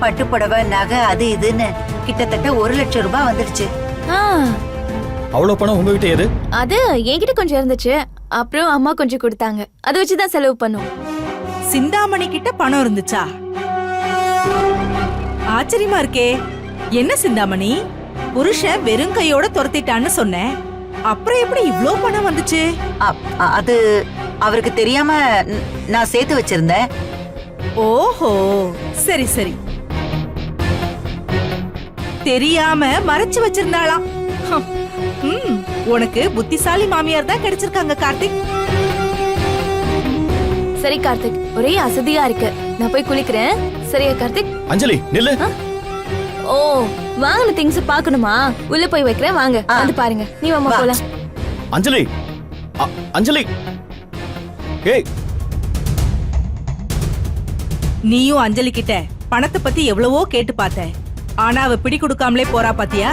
பட்டு புடவை நகை அது இதுன்னு கிட்டத்தட்ட 1 லட்சம் ரூபாய் வந்துடுச்சு. ஆ, அவ்வளவு பணம் உங்ககிட்ட எது? அது என்கிட்ட கொஞ்சம் இருந்துச்சு. அப்புறம் அம்மா கொஞ்சம் கொடுத்தாங்க. அதை வச்சுதான் செலவு பண்ணோம். சிந்தாமணி கிட்ட பணம் இருந்துச்சா? ஆச்சரியமா இருக்கே. என்ன சிந்தாமணி, புருஷன் வெறும் கையோட துரத்திட்டான்னு சொன்னேன், அப்புறம் எப்படி இவ்ளோ பணம் வந்துச்சு? அது அவருக்கு தெரியாம நான் சேர்த்து வச்சிருந்தேன். ஓஹோ, சரி சரி. தெரியாம மறைச்சு வச்சிருந்தாளாம். ஹம், உனக்கு புத்திசாலி மாமியார் தான் கிடைச்சிருக்காங்க கார்த்திக். சரி கார்த்திக், ஒரே அசதியா இருக்கு. நான் போய் குளிக்கிறேன். சரியா கார்த்திக்? அஞ்சலி நில்லு. ஓ, வாங்கின திங்ஸ் பாக்கணுமா? உள்ள போய் வைக்கிறேன், வாங்க வந்து பாருங்க. நீ வாமா போலாம். அஞ்சலி, அஞ்சலி. ஏய், நீயும் அஞ்சலி கிட்ட பணத்தை பத்தி எவ்வளவோ கேட்டு பார்த்த, ஆனா அவ பிடி கொடுக்காமலே போறா பாத்தியா?